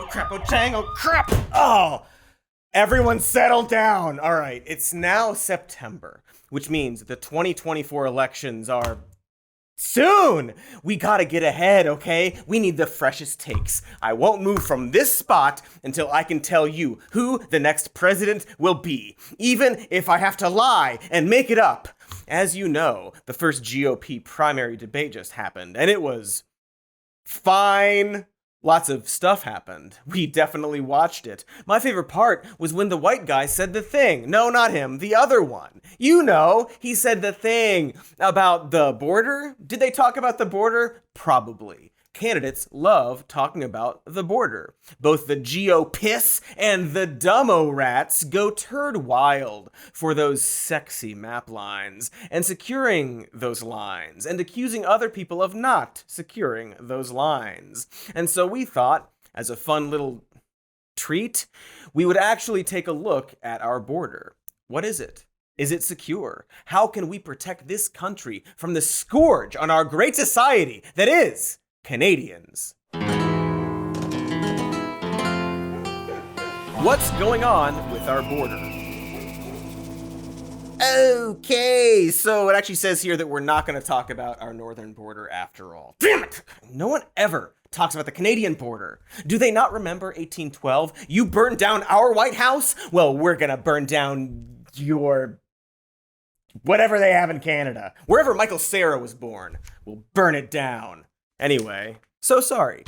crap, oh dang, oh crap! Oh! Everyone settle down! Alright, it's now September, which means the 2024 elections are soon! We gotta get ahead, okay? We need the freshest takes. I won't move from this spot until I can tell you who the next president will be, even if I have to lie and make it up. As you know, the first GOP primary debate just happened, and it was fine. Lots of stuff happened. We definitely watched it. My favorite part was when the white guy said the thing. No, not him, the other one. You know, he said the thing about the border. Did they talk about the border? Probably. Candidates love talking about the border. Both the GOPists and the dumbo rats go turd wild for those sexy map lines and securing those lines and accusing other people of not securing those lines. And so we thought, as a fun little treat, we would actually take a look at our border. What is it? Is it secure? How can we protect this country from the scourge on our great society that is Canadians? What's going on with our border? Okay, so it actually says here that we're not going to talk about our northern border after all. Damn it! No one ever talks about the Canadian border. Do they not remember 1812? You burned down our White House? Well, we're going to burn down your whatever they have in Canada. Wherever Michael Cera was born, we'll burn it down. Anyway, so sorry.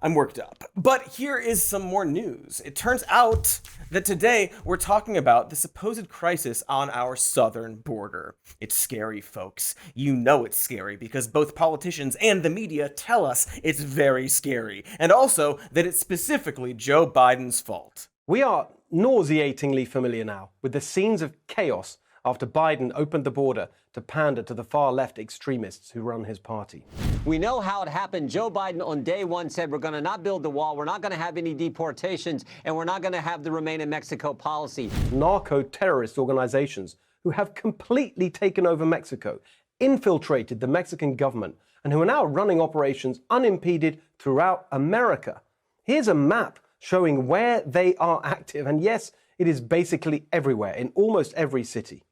I'm worked up. But here is some more news. It turns out that today we're talking about the supposed crisis on our southern border. It's scary, folks. You know it's scary because both politicians and the media tell us it's very scary, and also that it's specifically Joe Biden's fault. We are nauseatingly familiar now with the scenes of chaos after Biden opened the border to pander to the far-left extremists who run his party. We know how it happened. Joe Biden on day one said we're going to not build the wall, we're not going to have any deportations, and we're not going to have the Remain in Mexico policy. Narco-terrorist organizations who have completely taken over Mexico, infiltrated the Mexican government, and who are now running operations unimpeded throughout America. Here's a map showing where they are active, and yes, it is basically everywhere, in almost every city.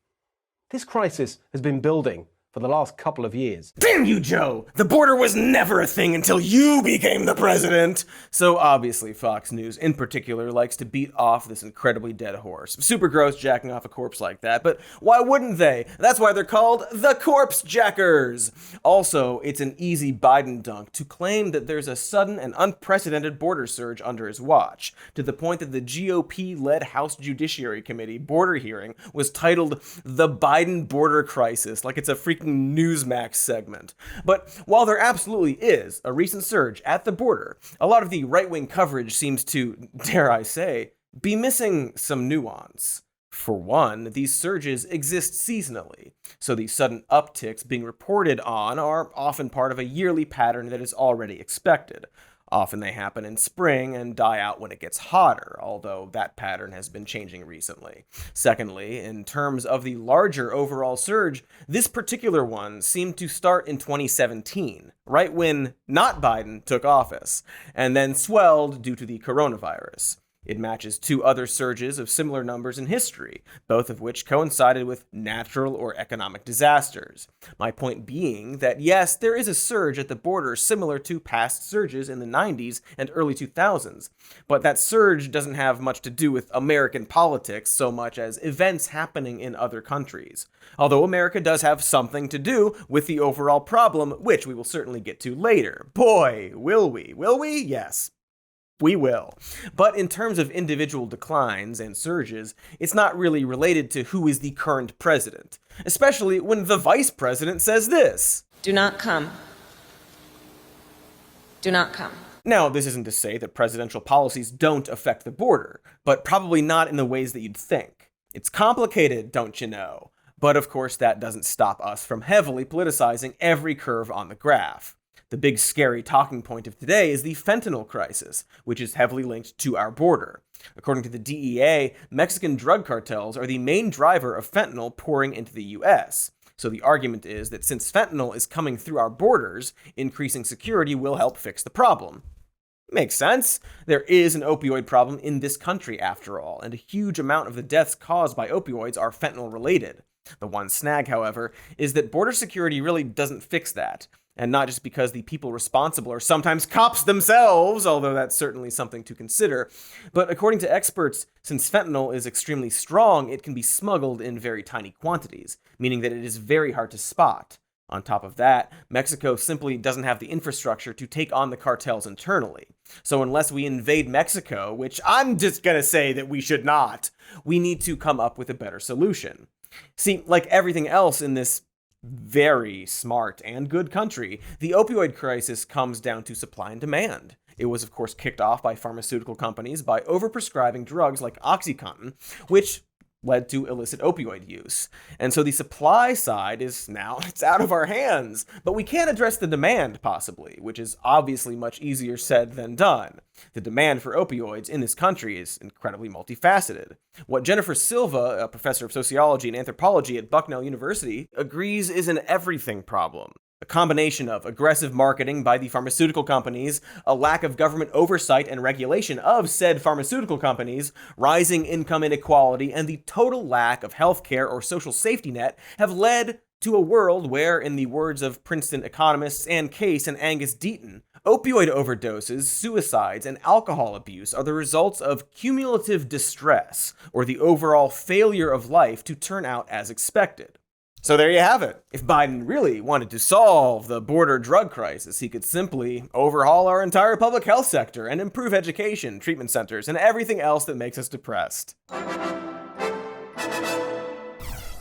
This crisis has been building for the last couple of years. Damn you, Joe! The border was never a thing until you became the president! So obviously Fox News in particular likes to beat off this incredibly dead horse. Super gross jacking off a corpse like that, but why wouldn't they? That's why they're called the Corpse Jackers! Also, it's an easy Biden dunk to claim that there's a sudden and unprecedented border surge under his watch, to the point that the GOP-led House Judiciary Committee border hearing was titled The Biden Border Crisis, like it's a freaking Newsmax segment. But while there absolutely is a recent surge at the border, a lot of the right-wing coverage seems to, dare I say, be missing some nuance. For one, these surges exist seasonally, so the sudden upticks being reported on are often part of a yearly pattern that is already expected. Often they happen in spring and die out when it gets hotter, although that pattern has been changing recently. Secondly, in terms of the larger overall surge, this particular one seemed to start in 2017, right when not Biden took office, and then swelled due to the coronavirus. It matches two other surges of similar numbers in history, both of which coincided with natural or economic disasters. My point being that yes, there is a surge at the border similar to past surges in the 90s and early 2000s, but that surge doesn't have much to do with American politics so much as events happening in other countries. Although America does have something to do with the overall problem, which we will certainly get to later. Boy, will we? Will we? Yes. We will. But in terms of individual declines and surges, it's not really related to who is the current president, especially when the vice president says this. Do not come. Do not come. Now, this isn't to say that presidential policies don't affect the border, but probably not in the ways that you'd think. It's complicated, don't you know? But of course, that doesn't stop us from heavily politicizing every curve on the graph. The big scary talking point of today is the fentanyl crisis, which is heavily linked to our border. According to the DEA, Mexican drug cartels are the main driver of fentanyl pouring into the U.S. So the argument is that since fentanyl is coming through our borders, increasing security will help fix the problem. Makes sense. There is an opioid problem in this country, after all, and a huge amount of the deaths caused by opioids are fentanyl related. The one snag, however, is that border security really doesn't fix that. And not just because the people responsible are sometimes cops themselves, although that's certainly something to consider, but according to experts, since fentanyl is extremely strong, it can be smuggled in very tiny quantities, meaning that it is very hard to spot. On top of that, Mexico simply doesn't have the infrastructure to take on the cartels internally. So unless we invade Mexico, which I'm just gonna say that we should not, we need to come up with a better solution. See, like everything else in this very smart and good country, the opioid crisis comes down to supply and demand. It was, of course, kicked off by pharmaceutical companies by overprescribing drugs like OxyContin, which led to illicit opioid use. And so the supply side is now, it's out of our hands. But we can't address the demand, possibly, which is obviously much easier said than done. The demand for opioids in this country is incredibly multifaceted. What Jennifer Silva, a professor of sociology and anthropology at Bucknell University, agrees is an everything problem. A combination of aggressive marketing by the pharmaceutical companies, a lack of government oversight and regulation of said pharmaceutical companies, rising income inequality, and the total lack of healthcare or social safety net have led to a world where, in the words of Princeton economists Ann Case and Angus Deaton, opioid overdoses, suicides, and alcohol abuse are the results of cumulative distress, or the overall failure of life to turn out as expected. So there you have it. If Biden really wanted to solve the border drug crisis, he could simply overhaul our entire public health sector and improve education, treatment centers, and everything else that makes us depressed.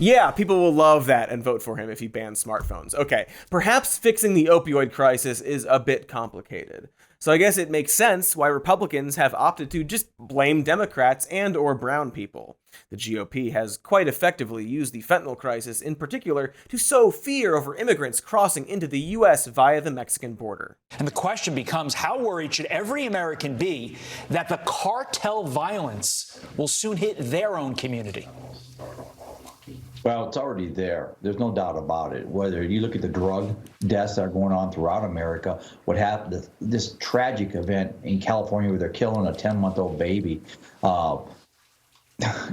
Yeah, people will love that and vote for him if he bans smartphones. Okay, perhaps fixing the opioid crisis is a bit complicated. So I guess it makes sense why Republicans have opted to just blame Democrats and or brown people. The GOP has quite effectively used the fentanyl crisis in particular to sow fear over immigrants crossing into the U.S. via the Mexican border. And the question becomes, how worried should every American be that the cartel violence will soon hit their own community? Well, it's already there. There's no doubt about it. Whether you look at the drug deaths that are going on throughout America, what happened, this tragic event in California where they're killing a 10-month-old baby,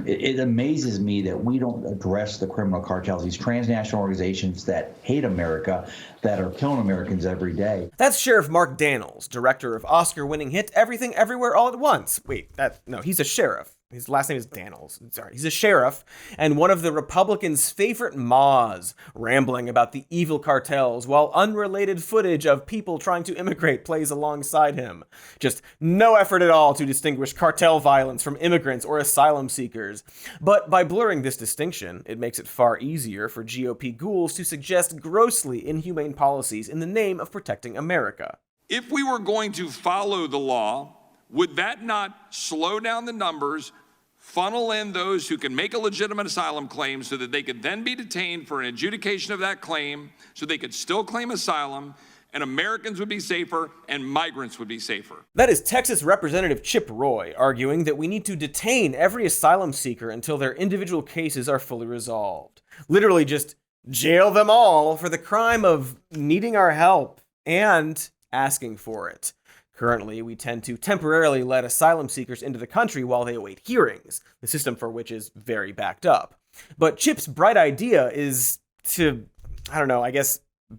it amazes me that we don't address the criminal cartels, these transnational organizations that hate America, that are killing Americans every day. That's Sheriff Mark Daniels, director of Oscar-winning hit Everything Everywhere All at Once. Wait, no, he's a sheriff. His last name is Daniels. Sorry, he's a sheriff and one of the Republicans' favorite maws, rambling about the evil cartels while unrelated footage of people trying to immigrate plays alongside him. Just no effort at all to distinguish cartel violence from immigrants or asylum seekers. But by blurring this distinction, it makes it far easier for GOP ghouls to suggest grossly inhumane policies in the name of protecting America. If we were going to follow the law, would that not slow down the numbers, funnel in those who can make a legitimate asylum claim so that they could then be detained for an adjudication of that claim so they could still claim asylum, and Americans would be safer and migrants would be safer? That is Texas Representative Chip Roy arguing that we need to detain every asylum seeker until their individual cases are fully resolved. Literally just jail them all for the crime of needing our help and asking for it. Currently, we tend to temporarily let asylum seekers into the country while they await hearings, the system for which is very backed up. But Chip's bright idea is to,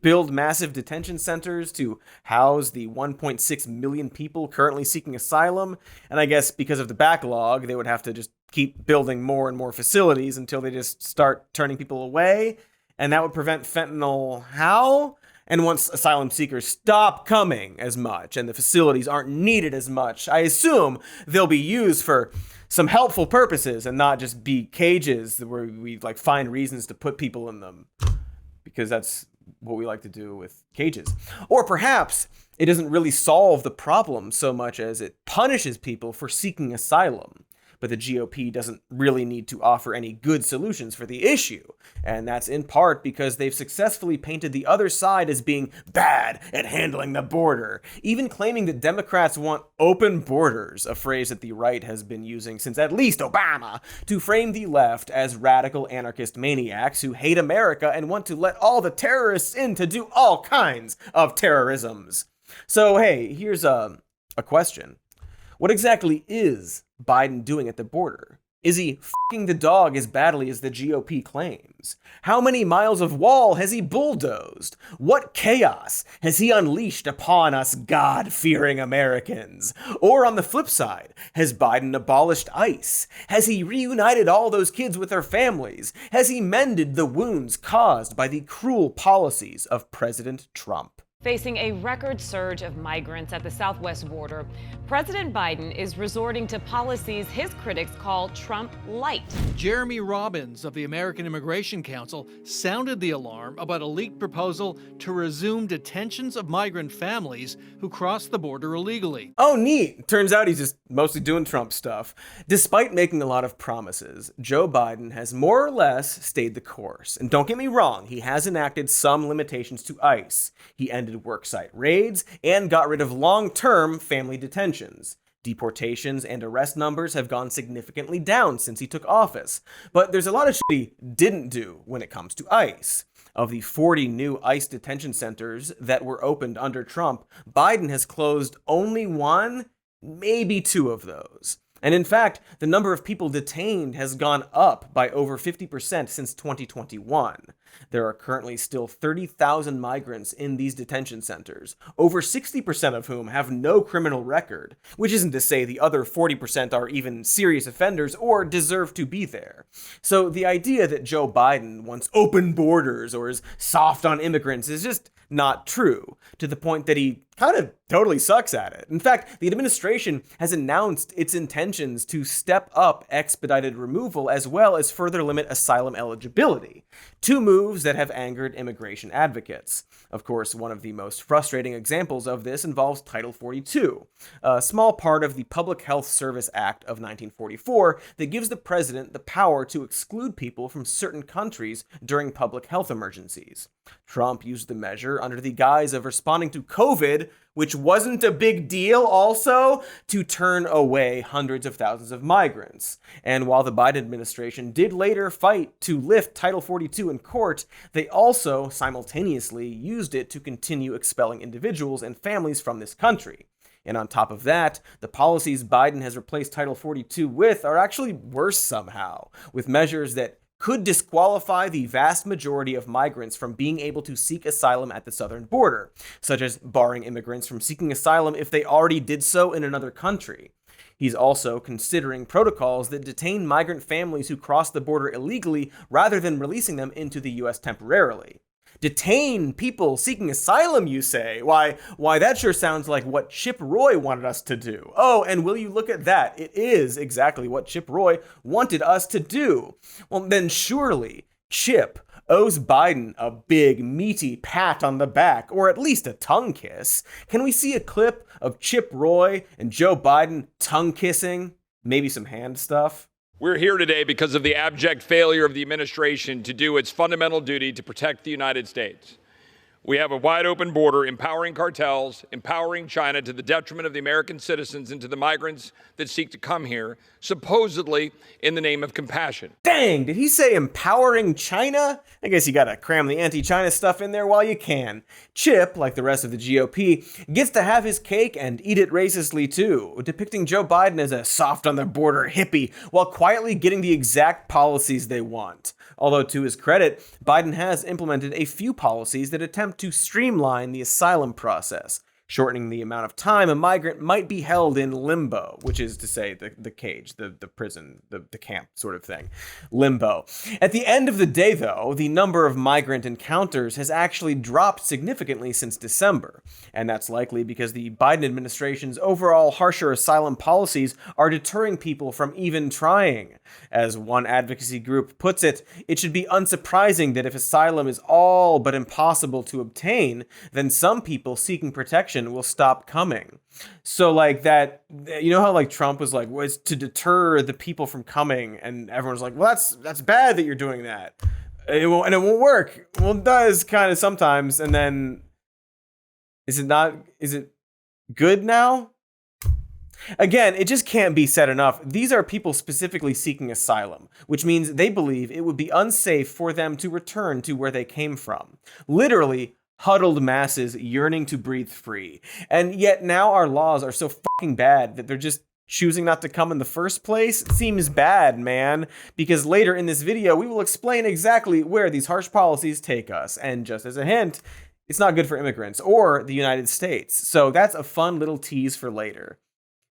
build massive detention centers to house the 1.6 million people currently seeking asylum. And I guess because of the backlog, they would have to just keep building more and more facilities until they just start turning people away. And that would prevent fentanyl how? And once asylum seekers stop coming as much and the facilities aren't needed as much, I assume they'll be used for some helpful purposes and not just be cages where we find reasons to put people in them, because that's what we like to do with cages. Or perhaps it doesn't really solve the problem so much as it punishes people for seeking asylum. But the GOP doesn't really need to offer any good solutions for the issue. And that's in part because they've successfully painted the other side as being bad at handling the border, even claiming that Democrats want open borders, a phrase that the right has been using since at least Obama, to frame the left as radical anarchist maniacs who hate America and want to let all the terrorists in to do all kinds of terrorisms. So hey, here's a a question. What exactly is Biden doing at the border? Is he f***ing the dog as badly as the GOP claims? How many miles of wall has he bulldozed? What chaos has he unleashed upon us God-fearing Americans? Or on the flip side, has Biden abolished ICE? Has he reunited all those kids with their families? Has he mended the wounds caused by the cruel policies of President Trump? Facing a record surge of migrants at the southwest border, President Biden is resorting to policies his critics call Trump light. Jeremy Robbins of the American Immigration Council sounded the alarm about a leaked proposal to resume detentions of migrant families who cross the border illegally. Oh, neat. Turns out he's just mostly doing Trump stuff. Despite making a lot of promises, Joe Biden has more or less stayed the course. And don't get me wrong, he has enacted some limitations to ICE. He ended worksite raids and got rid of long-term family detentions. Deportations and arrest numbers have gone significantly down since he took office. But there's a lot of shit he didn't do when it comes to ICE. Of the 40 new ICE detention centers that were opened under Trump, Biden has closed only one, maybe two of those. And in fact, the number of people detained has gone up by over 50% since 2021. There are currently still 30,000 migrants in these detention centers, over 60% of whom have no criminal record, which isn't to say the other 40% are even serious offenders or deserve to be there. So the idea that Joe Biden wants open borders or is soft on immigrants is just not true, to the point that he kind of totally sucks at it. In fact, the administration has announced its intentions to step up expedited removal as well as further limit asylum eligibility, two moves that have angered immigration advocates. Of course, one of the most frustrating examples of this involves Title 42, a small part of the Public Health Service Act of 1944 that gives the president the power to exclude people from certain countries during public health emergencies. Trump used the measure under the guise of responding to COVID, which wasn't a big deal also, to turn away hundreds of thousands of migrants. And while the Biden administration did later fight to lift Title 42 in court, they also simultaneously used it to continue expelling individuals and families from this country. And on top of that, the policies Biden has replaced Title 42 with are actually worse somehow, with measures that could disqualify the vast majority of migrants from being able to seek asylum at the southern border, such as barring immigrants from seeking asylum if they already did so in another country. He's also considering protocols that detain migrant families who cross the border illegally rather than releasing them into the U.S. temporarily. Detain people seeking asylum, you say? Why, that sure sounds like what Chip Roy wanted us to do. Oh, and will you look at that? It is exactly what Chip Roy wanted us to do. Well, then surely Chip owes Biden a big, meaty pat on the back, or at least a tongue kiss. Can we see a clip of Chip Roy and Joe Biden tongue kissing? Maybe some hand stuff? We're here today because of the abject failure of the administration to do its fundamental duty to protect the United States. We have a wide open border, empowering cartels, empowering China to the detriment of the American citizens and to the migrants that seek to come here, supposedly in the name of compassion. Dang, did he say empowering China? I guess you gotta cram the anti-China stuff in there while you can. Chip, like the rest of the GOP, gets to have his cake and eat it racistly too, depicting Joe Biden as a soft-on-the-border hippie while quietly getting the exact policies they want. Although, to his credit, Biden has implemented a few policies that attempt to streamline the asylum process, shortening the amount of time a migrant might be held in limbo, which is to say the cage, the prison, the camp sort of thing. Limbo. At the end of the day, though, the number of migrant encounters has actually dropped significantly since December. And that's likely because the Biden administration's overall harsher asylum policies are deterring people from even trying. As one advocacy group puts it, it should be unsurprising that if asylum is all but impossible to obtain, then some people seeking protection will stop coming. So like that, you know how like Trump was like, was to deter the people from coming, and everyone's like, well, that's bad that you're doing that. It won't work. Well, it does kind of sometimes, and then is it good now? Again, it just can't be said enough. These are people specifically seeking asylum, which means they believe it would be unsafe for them to return to where they came from. Literally, huddled masses yearning to breathe free. And yet now our laws are so fucking bad that they're just choosing not to come in the first place. It seems bad, man, because later in this video, we will explain exactly where these harsh policies take us. And just as a hint, it's not good for immigrants or the United States. So that's a fun little tease for later.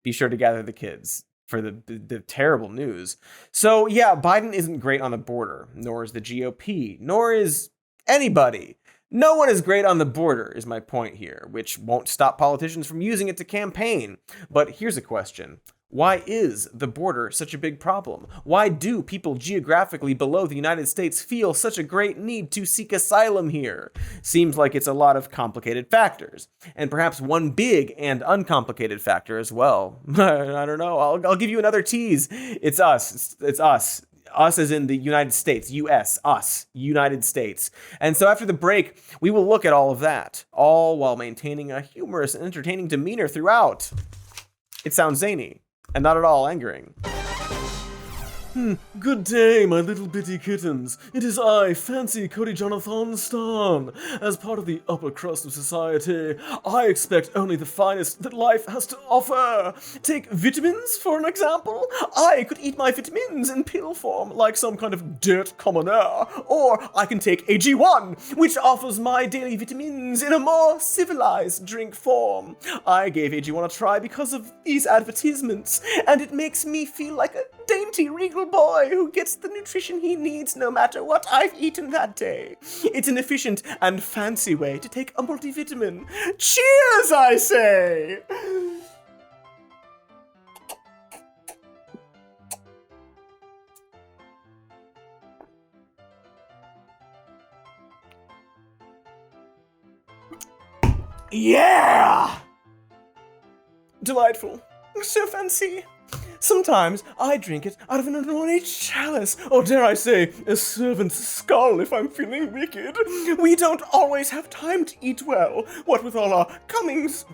Be sure to gather the kids for the terrible news. So yeah, Biden isn't great on the border, nor is the GOP, nor is anybody. No one is great on the border, is my point here, which won't stop politicians from using it to campaign. But here's a question. Why is the border such a big problem? Why do people geographically below the United States feel such a great need to seek asylum here? Seems like it's a lot of complicated factors. And perhaps one big and uncomplicated factor as well. I don't know. I'll give you another tease. It's us. It's us. Us as in the United States. U.S. Us. United States. And so after the break, we will look at all of that, all while maintaining a humorous and entertaining demeanor throughout. It sounds zany. And not at all angering. Good day, my little bitty kittens. It is I, Fancy Cody Johnston. As part of the upper crust of society, I expect only the finest that life has to offer. Take vitamins, for an example. I could eat my vitamins in pill form, like some kind of dirt commoner. Or I can take AG1, which offers my daily vitamins in a more civilized drink form. I gave AG1 a try because of these advertisements, and it makes me feel like a dainty regal boy who gets the nutrition he needs no matter what I've eaten that day. It's an efficient and fancy way to take a multivitamin. Cheers, I say! Yeah! Delightful. So fancy. Sometimes I drink it out of an ordinary chalice, or dare I say, a servant's skull if I'm feeling wicked. We don't always have time to eat well, what with all our comings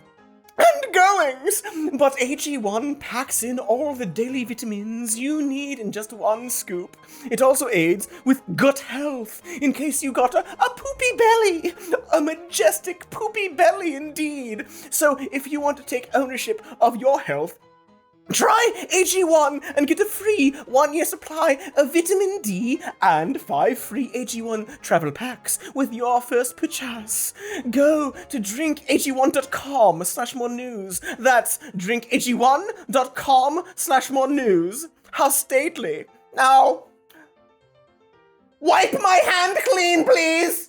and goings. But AG1 packs in all the daily vitamins you need in just one scoop. It also aids with gut health, in case you got a poopy belly. A majestic poopy belly indeed. So if you want to take ownership of your health, try AG1 and get a free 1-year supply of vitamin D and 5 free AG1 travel packs with your first purchase. Go to drinkag1.com/more news. That's drinkag1.com/more news. How stately. Now, wipe my hand clean, please.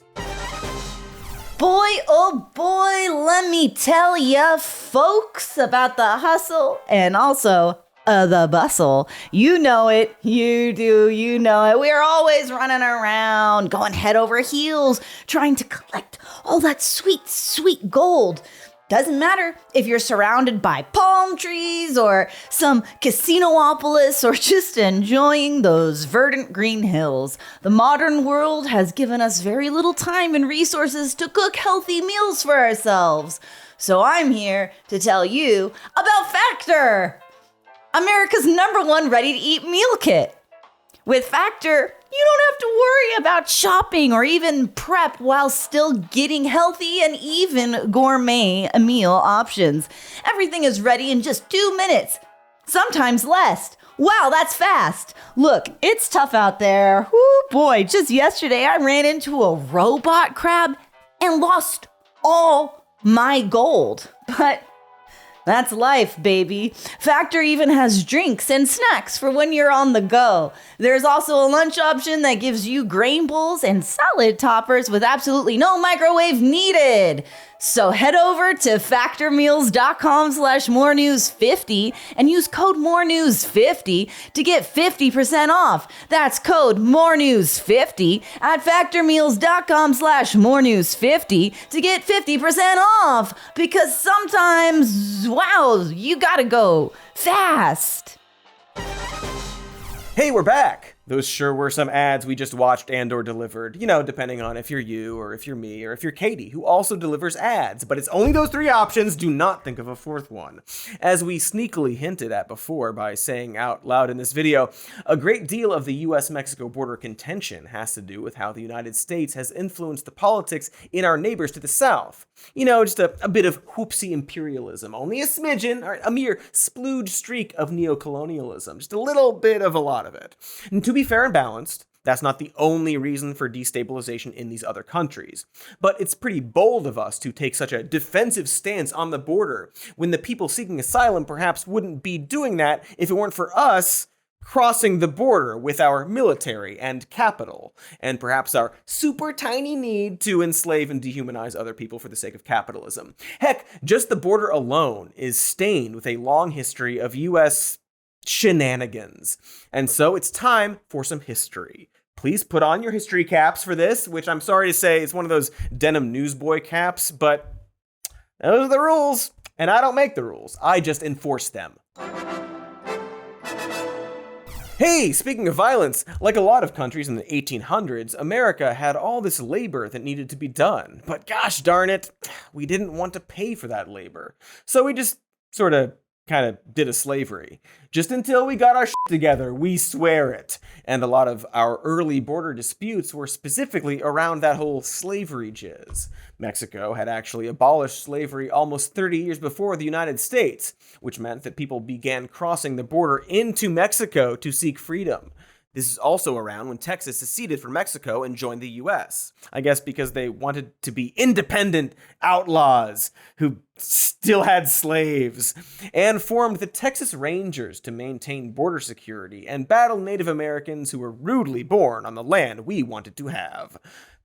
Boy, oh boy, let me tell ya, folks, about the hustle and also the bustle. You know it, you do, you know it. We're always running around, going head over heels, trying to collect all that sweet, sweet gold. Doesn't matter if you're surrounded by palm trees or some Casinopolis or just enjoying those verdant green hills. The modern world has given us very little time and resources to cook healthy meals for ourselves. So I'm here to tell you about Factor, America's #1 ready-to-eat meal kit. With Factor, you don't have to worry about shopping or even prep while still getting healthy and even gourmet meal options. Everything is ready in just 2 minutes, sometimes less. Wow, that's fast. Look, it's tough out there. Whoo boy, just yesterday I ran into a robot crab and lost all my gold. But that's life, baby. Factor even has drinks and snacks for when you're on the go. There's also a lunch option that gives you grain bowls and salad toppers with absolutely no microwave needed. So head over to factormeals.com/morenews50 and use code morenews50 to get 50% off. That's code morenews50 at factormeals.com/morenews50 to get 50% off. Because sometimes, wow, you gotta go fast. Hey, we're back. Those sure were some ads we just watched and or delivered, you know, depending on if you're you or if you're me or if you're Katy, who also delivers ads. But it's only those 3 options. Do not think of a 4th one. As we sneakily hinted at before by saying out loud in this video, a great deal of the U.S. Mexico border contention has to do with how the United States has influenced the politics in our neighbors to the south. You know, just a bit of whoopsie imperialism, only a smidgen, or a mere splooge streak of neocolonialism, just a little bit of a lot of it. And to be fair and balanced, that's not the only reason for destabilization in these other countries. But it's pretty bold of us to take such a defensive stance on the border when the people seeking asylum perhaps wouldn't be doing that if it weren't for us crossing the border with our military and capital, and perhaps our super tiny need to enslave and dehumanize other people for the sake of capitalism. Heck, just the border alone is stained with a long history of U.S. shenanigans. And so it's time for some history. Please put on your history caps for this, which I'm sorry to say is one of those denim newsboy caps, but those are the rules, and I don't make the rules. I just enforce them. Hey, speaking of violence, like a lot of countries in the 1800s, America had all this labor that needed to be done. But gosh darn it, we didn't want to pay for that labor. So we just sort of kind of did a slavery. Just until we got our shit together, we swear it. And a lot of our early border disputes were specifically around that whole slavery jizz. Mexico had actually abolished slavery almost 30 years before the United States, which meant that people began crossing the border into Mexico to seek freedom. This is also around when Texas seceded from Mexico and joined the U.S. I guess because they wanted to be independent outlaws who still had slaves, and formed the Texas Rangers to maintain border security and battle Native Americans who were rudely born on the land we wanted to have.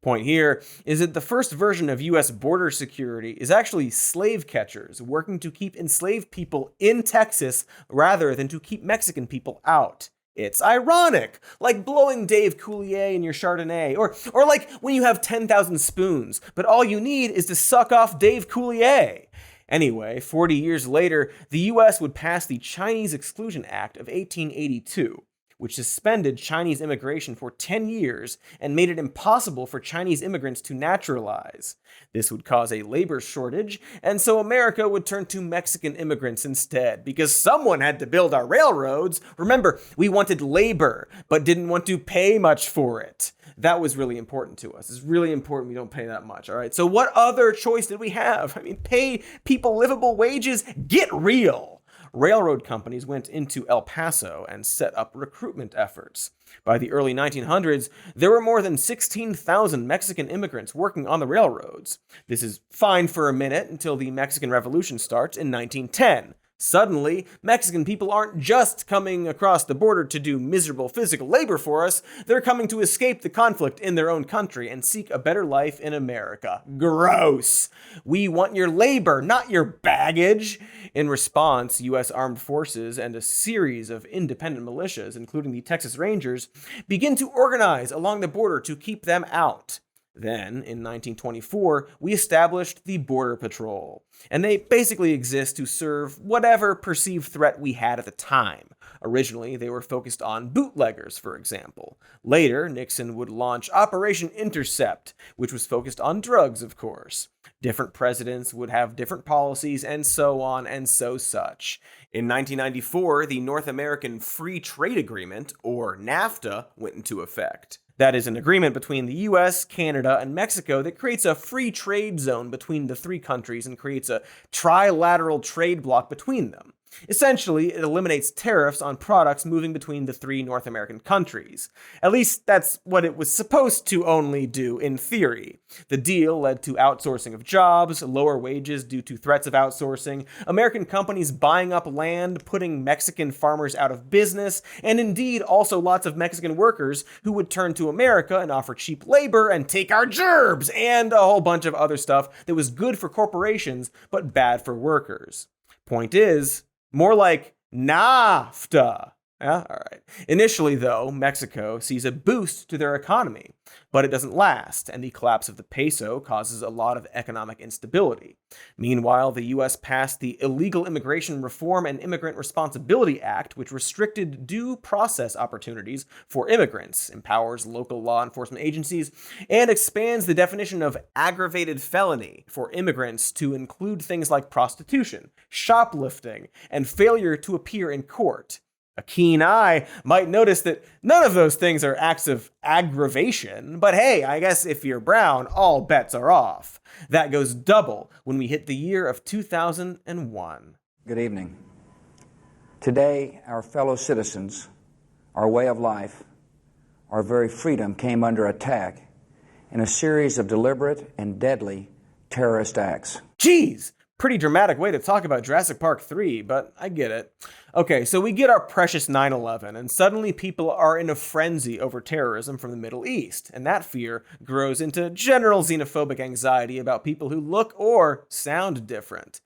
Point here is that the first version of U.S. border security is actually slave catchers working to keep enslaved people in Texas rather than to keep Mexican people out. It's ironic, like blowing Dave Coulier in your Chardonnay, or like when you have 10,000 spoons, but all you need is to suck off Dave Coulier. Anyway, 40 years later, the U.S. would pass the Chinese Exclusion Act of 1882, which suspended Chinese immigration for 10 years and made it impossible for Chinese immigrants to naturalize. This would cause a labor shortage, and so America would turn to Mexican immigrants instead, because someone had to build our railroads. Remember, we wanted labor, but didn't want to pay much for it. That was really important to us. It's really important we don't pay that much, all right? So what other choice did we have? I mean, pay people livable wages? Get real! Railroad companies went into El Paso and set up recruitment efforts. By the early 1900s, there were more than 16,000 Mexican immigrants working on the railroads. This is fine for a minute until the Mexican Revolution starts in 1910. Suddenly, Mexican people aren't just coming across the border to do miserable physical labor for us, they're coming to escape the conflict in their own country and seek a better life in America. Gross! We want your labor, not your baggage! In response, U.S. Armed Forces and a series of independent militias, including the Texas Rangers, begin to organize along the border to keep them out. Then, in 1924, we established the Border Patrol, and they basically exist to serve whatever perceived threat we had at the time. Originally, they were focused on bootleggers, for example. Later, Nixon would launch Operation Intercept, which was focused on drugs, of course. Different presidents would have different policies, and so on and so such. In 1994, the North American Free Trade Agreement, or NAFTA, went into effect. That is an agreement between the US, Canada, and Mexico that creates a free trade zone between the 3 countries and creates a trilateral trade bloc between them. Essentially, it eliminates tariffs on products moving between the 3 North American countries. At least that's what it was supposed to only do in theory. The deal led to outsourcing of jobs, lower wages due to threats of outsourcing, American companies buying up land, putting Mexican farmers out of business, and indeed also lots of Mexican workers who would turn to America and offer cheap labor and take our gerbs, and a whole bunch of other stuff that was good for corporations but bad for workers. Point is, more like NAFTA. Yeah, all right. Initially, though, Mexico sees a boost to their economy, but it doesn't last, and the collapse of the peso causes a lot of economic instability. Meanwhile, the U.S. passed the Illegal Immigration Reform and Immigrant Responsibility Act, which restricted due process opportunities for immigrants, empowers local law enforcement agencies, and expands the definition of aggravated felony for immigrants to include things like prostitution, shoplifting, and failure to appear in court. A keen eye might notice that none of those things are acts of aggravation, but hey, I guess if you're brown, all bets are off. That goes double when we hit the year of 2001. Good evening. Today, our fellow citizens, our way of life, our very freedom came under attack in a series of deliberate and deadly terrorist acts. Jeez! Pretty dramatic way to talk about Jurassic Park 3, but I get it. Okay, so we get our precious 9/11, and suddenly people are in a frenzy over terrorism from the Middle East, and that fear grows into general xenophobic anxiety about people who look or sound different.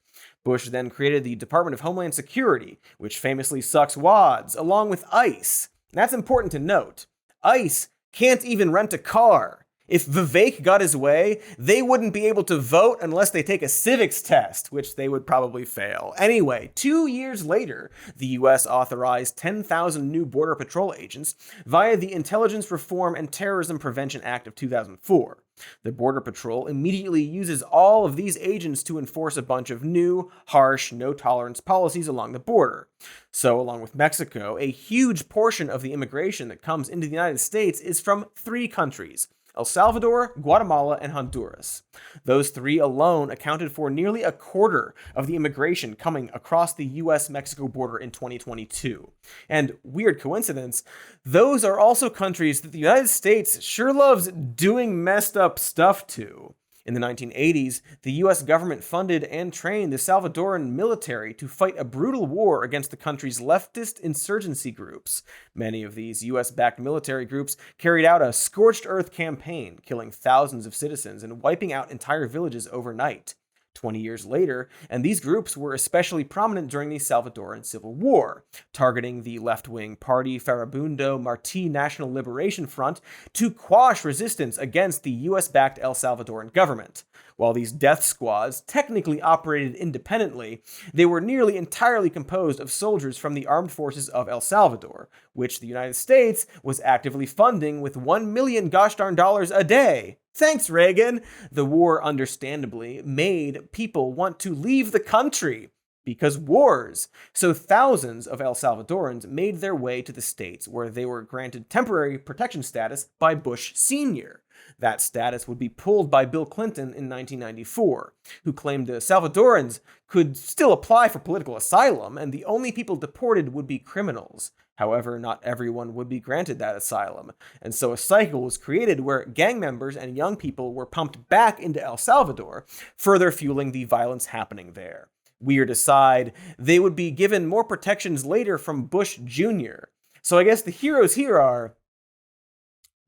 Bush then created the Department of Homeland Security, which famously sucks wads, along with ICE. And that's important to note. ICE can't even rent a car. If Vivek got his way, they wouldn't be able to vote unless they take a civics test, which they would probably fail. Anyway, 2 years later, the U.S. authorized 10,000 new Border Patrol agents via the Intelligence Reform and Terrorism Prevention Act of 2004. The Border Patrol immediately uses all of these agents to enforce a bunch of new, harsh, no-tolerance policies along the border. So, along with Mexico, a huge portion of the immigration that comes into the United States is from 3 countries: El Salvador, Guatemala, and Honduras. Those 3 alone accounted for nearly a quarter of the immigration coming across the U.S. Mexico border in 2022. And weird coincidence, those are also countries that the United States sure loves doing messed up stuff to. In the 1980s, the U.S. government funded and trained the Salvadoran military to fight a brutal war against the country's leftist insurgency groups. Many of these U.S.-backed military groups carried out a scorched earth campaign, killing thousands of citizens and wiping out entire villages overnight. 20 years later, and these groups were especially prominent during the Salvadoran Civil War, targeting the left-wing party Farabundo Martí National Liberation Front to quash resistance against the US-backed El Salvadoran government. While these death squads technically operated independently, they were nearly entirely composed of soldiers from the armed forces of El Salvador, which the United States was actively funding with $1 million gosh darn dollars a day. Thanks, Reagan! The war, understandably, made people want to leave the country. Because wars. So thousands of El Salvadorans made their way to the States, where they were granted temporary protection status by Bush Sr. That status would be pulled by Bill Clinton in 1994, who claimed the Salvadorans could still apply for political asylum, and the only people deported would be criminals. However, not everyone would be granted that asylum, and so a cycle was created where gang members and young people were pumped back into El Salvador, further fueling the violence happening there. Weird aside, they would be given more protections later from Bush Jr. So I guess the heroes here are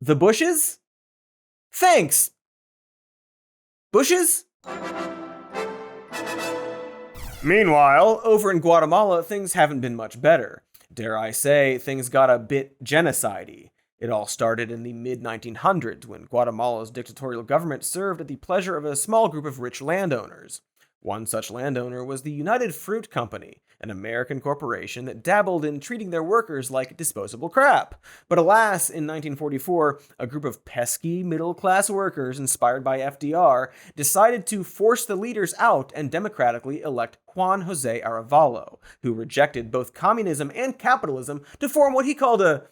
the Bushes? Thanks! Bushes? Meanwhile, over in Guatemala, things haven't been much better. Dare I say, things got a bit genocide-y. It all started in the mid-1900s when Guatemala's dictatorial government served at the pleasure of a small group of rich landowners. One such landowner was the United Fruit Company, an American corporation that dabbled in treating their workers like disposable crap. But alas, in 1944, a group of pesky middle-class workers inspired by FDR decided to force the leaders out and democratically elect Juan Jose Arevalo, who rejected both communism and capitalism to form what he called a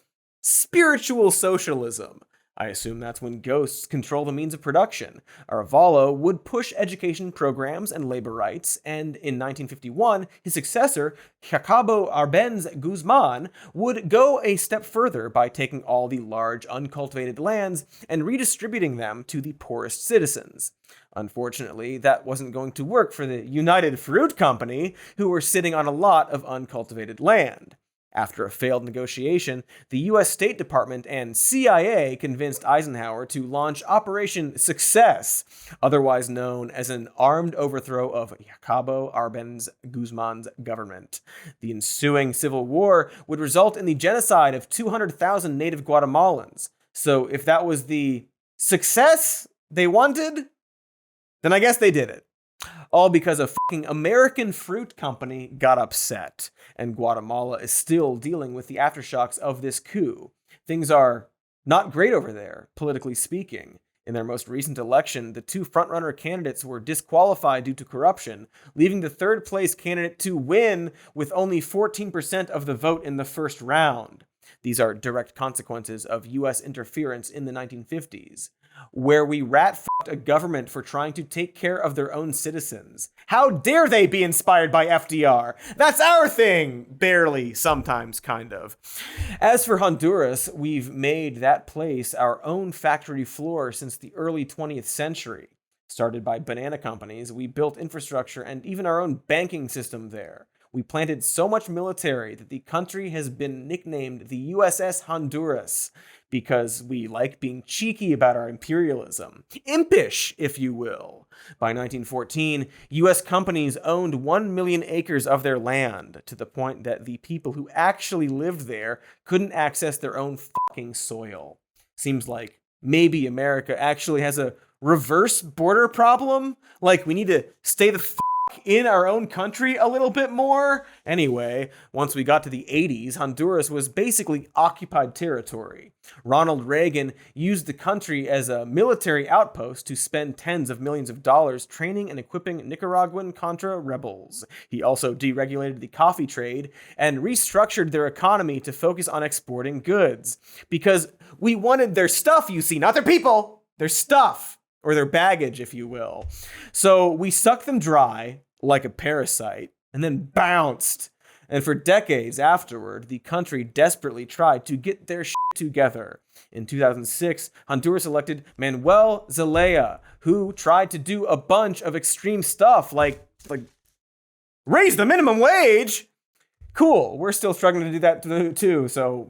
spiritual socialism. I assume that's when ghosts control the means of production. Arevalo would push education programs and labor rights, and in 1951, his successor, Jacobo Arbenz Guzman, would go a step further by taking all the large uncultivated lands and redistributing them to the poorest citizens. Unfortunately, that wasn't going to work for the United Fruit Company, who were sitting on a lot of uncultivated land. After a failed negotiation, the U.S. State Department and CIA convinced Eisenhower to launch Operation Success, otherwise known as an armed overthrow of Jacobo Arbenz Guzman's government. The ensuing civil war would result in the genocide of 200,000 native Guatemalans. So if that was the success they wanted, then I guess they did it. All because a fucking American fruit company got upset, and Guatemala is still dealing with the aftershocks of this coup. Things are not great over there, politically speaking. In their most recent election, the two frontrunner candidates were disqualified due to corruption, leaving the third-place candidate to win with only 14% of the vote in the first round. These are direct consequences of U.S. interference in the 1950s, where we rat-fucked a government for trying to take care of their own citizens. How dare they be inspired by FDR? That's our thing! Barely, sometimes, kind of. As for Honduras, we've made that place our own factory floor since the early 20th century. Started by banana companies, we built infrastructure and even our own banking system there. We planted so much military that the country has been nicknamed the USS Honduras because we like being cheeky about our imperialism. Impish, if you will. By 1914, US companies owned 1 million acres of their land, to the point that the people who actually lived there couldn't access their own fucking soil. Seems like maybe America actually has a reverse border problem? Like, we need to stay the in our own country a little bit more? Anyway, once we got to the 80s, Honduras was basically occupied territory. Ronald Reagan used the country as a military outpost to spend tens of millions of dollars training and equipping Nicaraguan Contra rebels. He also deregulated the coffee trade and restructured their economy to focus on exporting goods. Because we wanted their stuff, you see, not their people, their stuff. Or their baggage, if you will. So we sucked them dry like a parasite and then bounced. And for decades afterward, the country desperately tried to get their shit together. In 2006, Honduras elected Manuel Zelaya, who tried to do a bunch of extreme stuff like raise the minimum wage. Cool, we're still struggling to do that too, so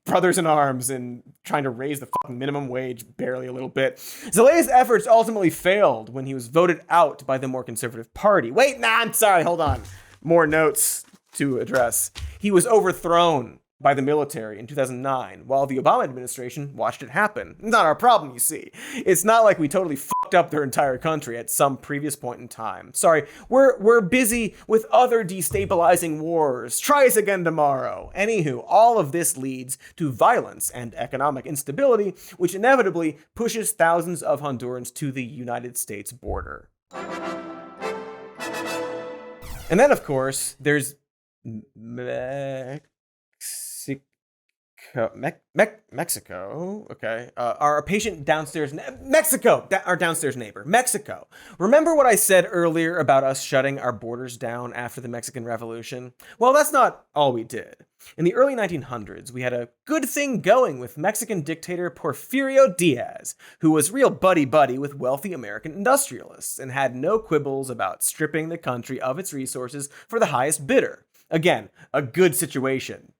brothers in arms and trying to raise the fucking minimum wage barely a little bit. Zelaya's efforts ultimately failed when he was voted out by the more conservative party. I'm sorry, hold on. More notes to address. He was overthrown by the military in 2009, while the Obama administration watched it happen. Not our problem, you see. It's not like we totally fucked up their entire country at some previous point in time. Sorry, we're busy with other destabilizing wars. Try us again tomorrow. Anywho, all of this leads to violence and economic instability, which inevitably pushes thousands of Hondurans to the United States border. And then, of course, there's Mexico, okay. Our patient downstairs, Mexico, our downstairs neighbor, Mexico. Remember what I said earlier about us shutting our borders down after the Mexican Revolution? Well, that's not all we did. In the early 1900s, we had a good thing going with Mexican dictator Porfirio Diaz, who was real buddy-buddy with wealthy American industrialists and had no quibbles about stripping the country of its resources for the highest bidder. Again, a good situation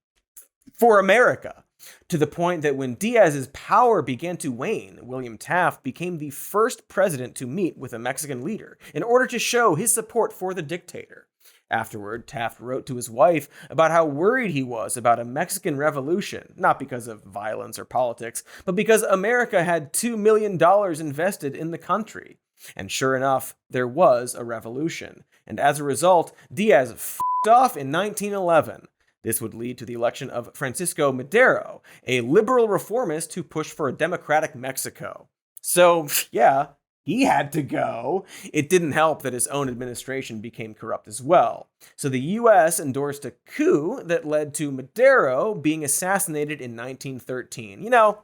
for America, to the point that when Diaz's power began to wane, William Taft became the first president to meet with a Mexican leader in order to show his support for the dictator. Afterward, Taft wrote to his wife about how worried he was about a Mexican revolution, not because of violence or politics, but because America had $2 million invested in the country. And sure enough, there was a revolution. And as a result, Diaz f***ed off in 1911. This would lead to the election of Francisco Madero, a liberal reformist who pushed for a democratic Mexico. So, yeah, he had to go. It didn't help that his own administration became corrupt as well. So the U.S. endorsed a coup that led to Madero being assassinated in 1913. You know,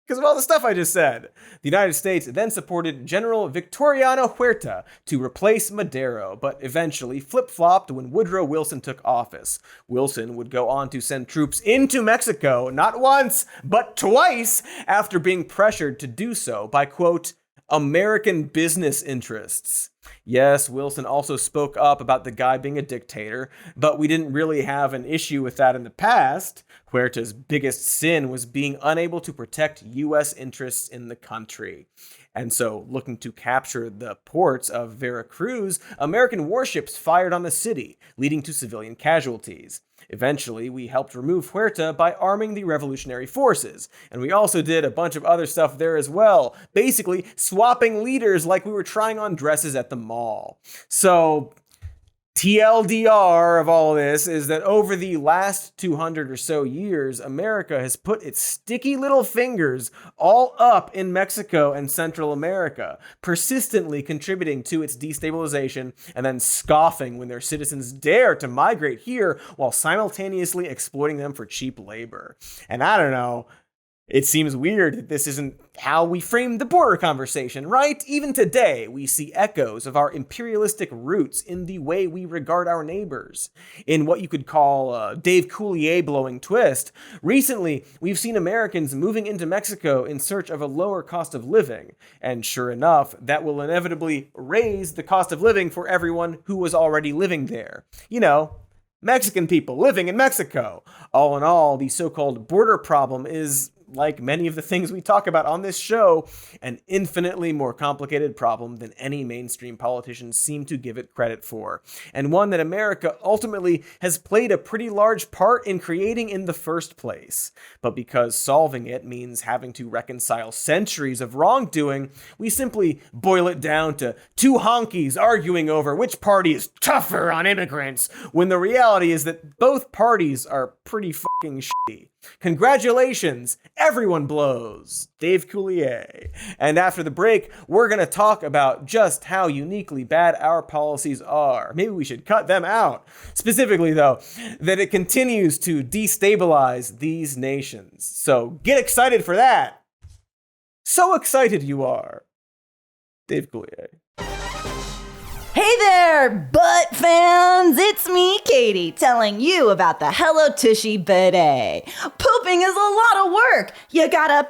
because of all the stuff I just said. The United States then supported General Victoriano Huerta to replace Madero, but eventually flip-flopped when Woodrow Wilson took office. Wilson would go on to send troops into Mexico, not once, but twice, after being pressured to do so by, quote, American business interests. Yes, Wilson also spoke up about the guy being a dictator, but we didn't really have an issue with that in the past. Huerta's biggest sin was being unable to protect U.S. interests in the country. And so, looking to capture the ports of Veracruz, American warships fired on the city, leading to civilian casualties. Eventually, we helped remove Huerta by arming the revolutionary forces, and we also did a bunch of other stuff there as well, basically swapping leaders like we were trying on dresses at the mall. So, TLDR of all this is that over the last 200 or so years, America has put its sticky little fingers all up in Mexico and Central America, persistently contributing to its destabilization and then scoffing when their citizens dare to migrate here while simultaneously exploiting them for cheap labor. And I don't know, it seems weird that this isn't how we frame the border conversation, right? Even today, we see echoes of our imperialistic roots in the way we regard our neighbors. In what you could call a Dave Coulier-blowing twist, recently, we've seen Americans moving into Mexico in search of a lower cost of living. And sure enough, that will inevitably raise the cost of living for everyone who was already living there. You know, Mexican people living in Mexico. All in all, the so-called border problem is, like many of the things we talk about on this show, an infinitely more complicated problem than any mainstream politicians seem to give it credit for, and one that America ultimately has played a pretty large part in creating in the first place. But because solving it means having to reconcile centuries of wrongdoing, we simply boil it down to two honkies arguing over which party is tougher on immigrants, when the reality is that both parties are pretty fucking shitty. Congratulations, everyone blows. Dave Coulier. And after the break, we're going to talk about just how uniquely bad our policies are. Maybe we should cut them out. Specifically, though, that it continues to destabilize these nations. So get excited for that. So excited you are. Dave Coulier. Hey there, butt fans! It's me, Katy, telling you about the Hello Tushy bidet. Pooping is a lot of work. You gotta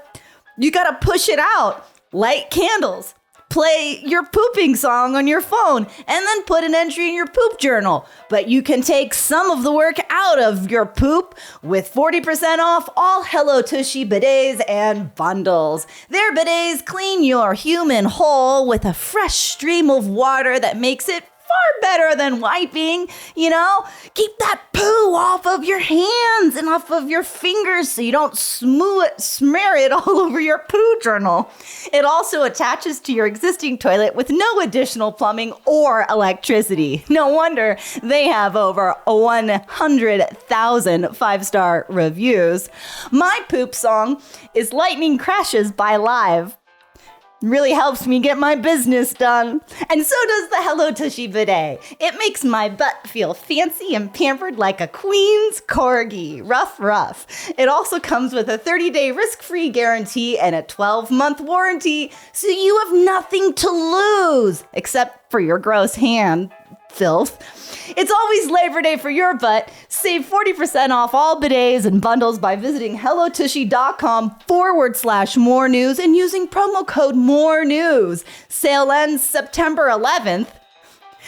push it out, light candles, play your pooping song on your phone, and then put an entry in your poop journal. But you can take some of the work out of your poop with 40% off all Hello Tushy bidets and bundles. Their bidets clean your human hole with a fresh stream of water that makes it far better than wiping, you know? Keep that poo off of your hands and off of your fingers so you don't smear it all over your poo journal. It also attaches to your existing toilet with no additional plumbing or electricity. No wonder they have over 100,000 five-star reviews. My poop song is Lightning Crashes by Live. Really helps me get my business done. And so does the Hello Tushy bidet. It makes my butt feel fancy and pampered like a queen's corgi. Rough. It also comes with a 30-day risk-free guarantee and a 12-month warranty, so you have nothing to lose, except for your gross hand filth. It's always Labor Day for your butt. Save 40% off all bidets and bundles by visiting hellotushy.com/more news and using promo code more news. Sale ends September 11th.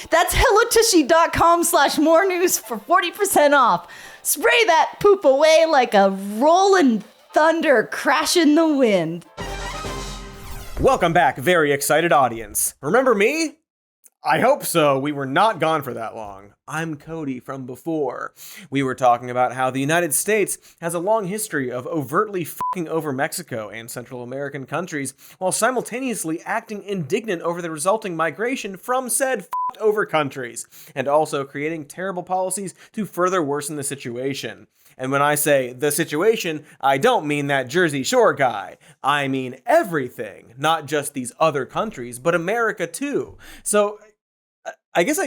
That's hellotushy.com/more news for 40% off. Spray that poop away like a rolling thunder crash in the wind. Welcome back, very excited audience. Remember me? I hope so. We were not gone for that long. I'm Cody from before. We were talking about how the United States has a long history of overtly fucking over Mexico and Central American countries while simultaneously acting indignant over the resulting migration from said fucked over countries, and also creating terrible policies to further worsen the situation. And when I say the situation, I don't mean that Jersey Shore guy. I mean everything, not just these other countries, but America too. So I guess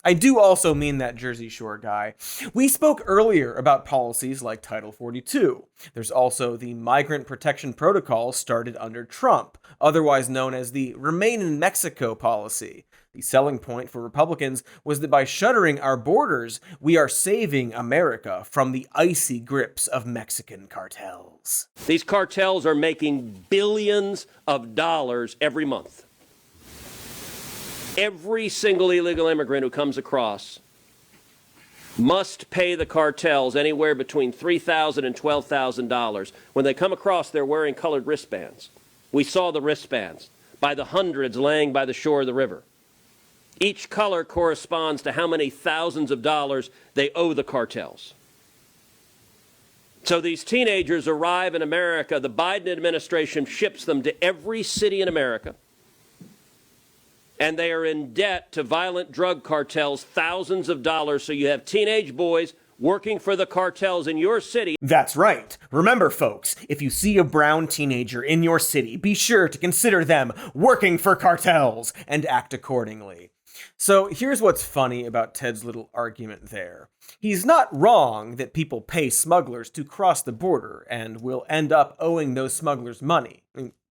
I I do also mean that Jersey Shore guy. We spoke earlier about policies like Title 42. There's also the Migrant Protection Protocol started under Trump, otherwise known as the Remain in Mexico policy. The selling point for Republicans was that by shuttering our borders, we are saving America from the icy grips of Mexican cartels. These cartels are making billions of dollars every month. Every single illegal immigrant who comes across must pay the cartels anywhere between $3,000 and $12,000. When they come across, they're wearing colored wristbands. We saw the wristbands by the hundreds laying by the shore of the river. Each color corresponds to how many thousands of dollars they owe the cartels. So these teenagers arrive in America. The Biden administration ships them to every city in America. And they are in debt to violent drug cartels, thousands of dollars. So you have teenage boys working for the cartels in your city. That's right. Remember, folks, if you see a brown teenager in your city, be sure to consider them working for cartels and act accordingly. So here's what's funny about Ted's little argument there. He's not wrong that people pay smugglers to cross the border and will end up owing those smugglers money.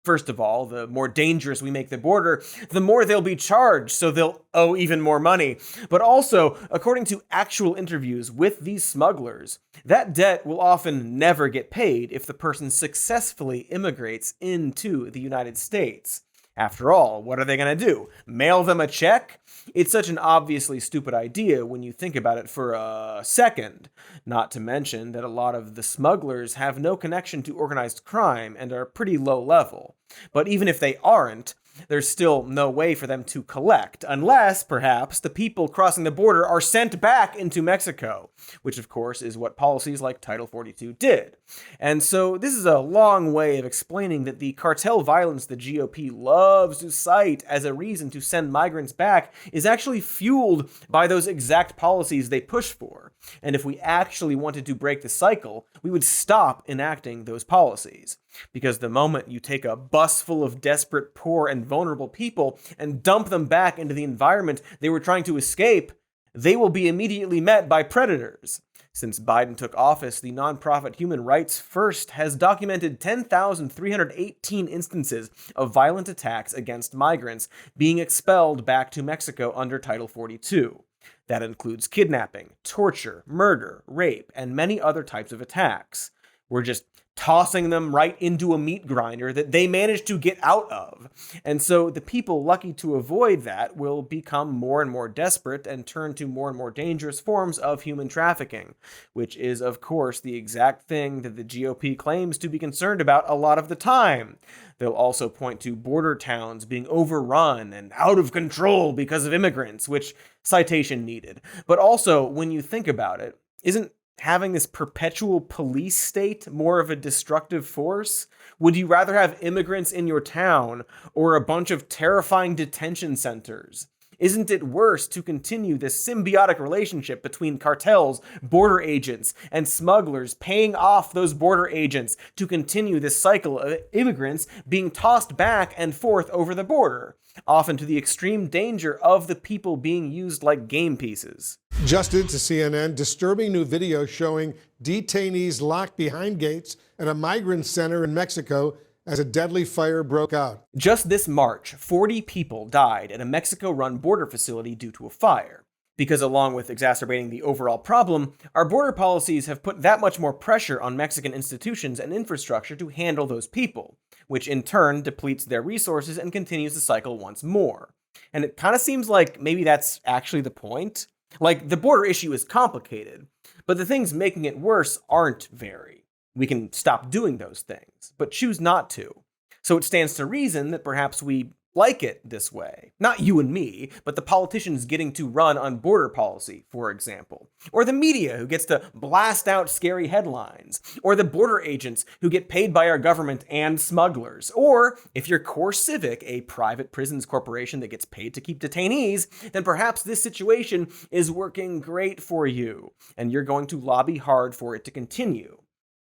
First of all, the more dangerous we make the border, the more they'll be charged, so they'll owe even more money. But also, according to actual interviews with these smugglers, that debt will often never get paid if the person successfully immigrates into the United States. After all, what are they going to do? Mail them a check? It's such an obviously stupid idea when you think about it for a second. Not to mention that a lot of the smugglers have no connection to organized crime and are pretty low level. But even if they aren't, there's still no way for them to collect, unless, perhaps, the people crossing the border are sent back into Mexico, which of course is what policies like Title 42 did. And so this is a long way of explaining that the cartel violence the GOP loves to cite as a reason to send migrants back is actually fueled by those exact policies they push for. And if we actually wanted to break the cycle, we would stop enacting those policies. Because the moment you take a bus full of desperate, poor, and vulnerable people and dump them back into the environment they were trying to escape, they will be immediately met by predators. Since Biden took office, the nonprofit Human Rights First has documented 10,318 instances of violent attacks against migrants being expelled back to Mexico under Title 42. That includes kidnapping, torture, murder, rape, and many other types of attacks. We're just tossing them right into a meat grinder that they managed to get out of. And so the people lucky to avoid that will become more and more desperate and turn to more and more dangerous forms of human trafficking, which is, of course, the exact thing that the GOP claims to be concerned about a lot of the time. They'll also point to border towns being overrun and out of control because of immigrants, which citation needed. But also, when you think about it, isn't having this perpetual police state more of a destructive force? Would you rather have immigrants in your town or a bunch of terrifying detention centers? Isn't it worse to continue this symbiotic relationship between cartels, border agents, and smugglers paying off those border agents to continue this cycle of immigrants being tossed back and forth over the border, often to the extreme danger of the people being used like game pieces? Just into CNN, disturbing new video showing detainees locked behind gates at a migrant center in Mexico as a deadly fire broke out. Just this March, 40 people died at a Mexico-run border facility due to a fire. Because along with exacerbating the overall problem, our border policies have put that much more pressure on Mexican institutions and infrastructure to handle those people, which in turn depletes their resources and continues the cycle once more. And it kind of seems like maybe that's actually the point. Like, the border issue is complicated, but the things making it worse aren't very. We can stop doing those things, but choose not to. So it stands to reason that perhaps we like it this way. Not you and me, but the politicians getting to run on border policy, for example. Or the media who gets to blast out scary headlines. Or the border agents who get paid by our government and smugglers. Or, if you're Core Civic, a private prisons corporation that gets paid to keep detainees, then perhaps this situation is working great for you, and you're going to lobby hard for it to continue.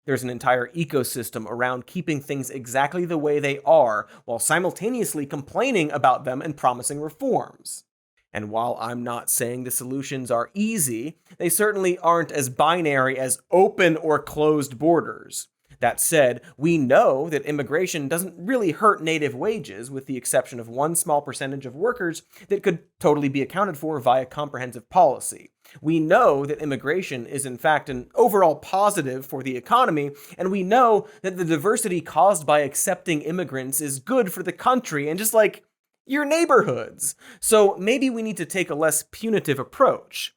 There's an entire ecosystem around keeping things exactly the way they are, while simultaneously complaining about them and promising reforms. And while I'm not saying the solutions are easy, they certainly aren't as binary as open or closed borders. That said, we know that immigration doesn't really hurt native wages, with the exception of one small percentage of workers that could totally be accounted for via comprehensive policy. We know that immigration is in fact an overall positive for the economy, and we know that the diversity caused by accepting immigrants is good for the country and just like your neighborhoods. So maybe we need to take a less punitive approach,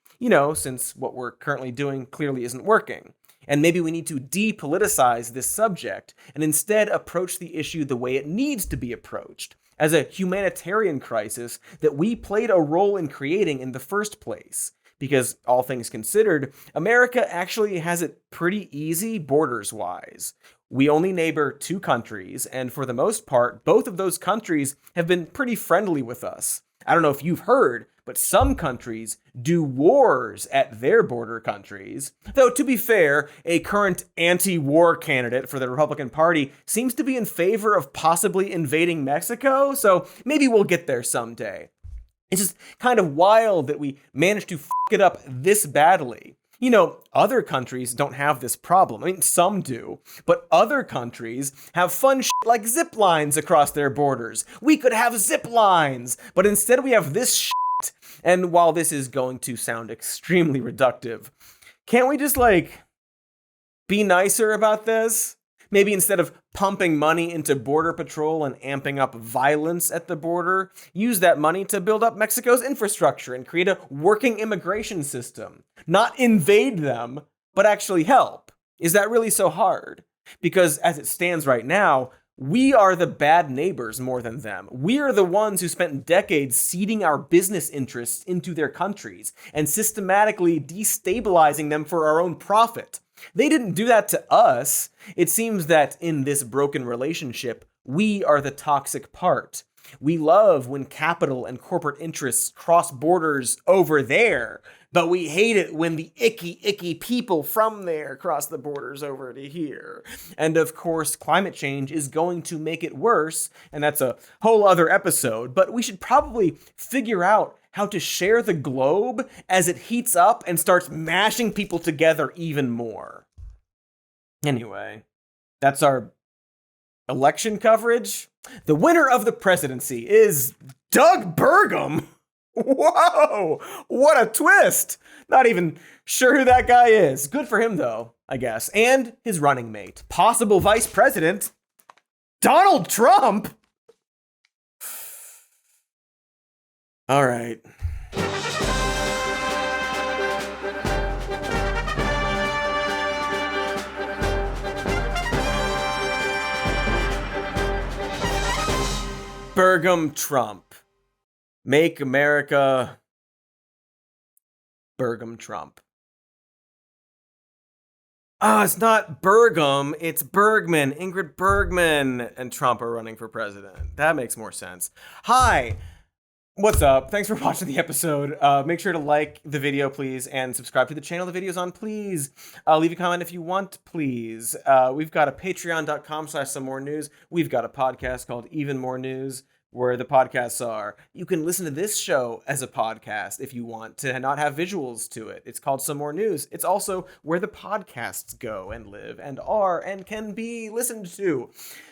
since what we're currently doing clearly isn't working. And maybe we need to depoliticize this subject and instead approach the issue the way it needs to be approached, as a humanitarian crisis that we played a role in creating in the first place. Because, all things considered, America actually has it pretty easy borders-wise. We only neighbor 2 countries, and for the most part, both of those countries have been pretty friendly with us. I don't know if you've heard, but some countries do wars at their border countries. Though, to be fair, a current anti-war candidate for the Republican Party seems to be in favor of possibly invading Mexico, so maybe we'll get there someday. It's just kind of wild that we managed to f*** it up this badly. Other countries don't have this problem. I mean, some do, but other countries have fun shit like zip lines across their borders. We could have zip lines, but instead we have this shit. And while this is going to sound extremely reductive, can't we just be nicer about this? Maybe instead of pumping money into border patrol and amping up violence at the border, use that money to build up Mexico's infrastructure and create a working immigration system. Not invade them, but actually help. Is that really so hard? Because as it stands right now, we are the bad neighbors more than them. We are the ones who spent decades seeding our business interests into their countries and systematically destabilizing them for our own profit. They didn't do that to us. It seems that in this broken relationship, we are the toxic part. We love when capital and corporate interests cross borders over there, but we hate it when the icky people from there cross the borders over to here. And of course, climate change is going to make it worse, and that's a whole other episode, but we should probably figure out how to share the globe as it heats up and starts mashing people together even more. Anyway, that's our election coverage. The winner of the presidency is Doug Burgum. Whoa, what a twist. Not even sure who that guy is. Good for him, though, I guess. And his running mate, possible vice president, Donald Trump. All right. Burgum Trump. Make America Burgum Trump. Oh, it's not Burgum, it's Bergman. Ingrid Bergman and Trump are running for president. That makes more sense. Hi. What's up? Thanks for watching the episode. Make sure to like the video, please, and subscribe to the channel the video's on, please. Leave a comment if you want, please. We've got a patreon.com/somemore-news. We've got a podcast called Even More News, where the podcasts are. You can listen to this show as a podcast if you want to not have visuals to it. It's called Some More News. It's also where the podcasts go and live and are and can be listened to.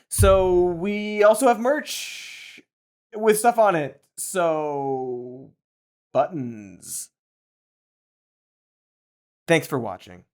So we also have merch with stuff on it. So, buttons. Thanks for watching.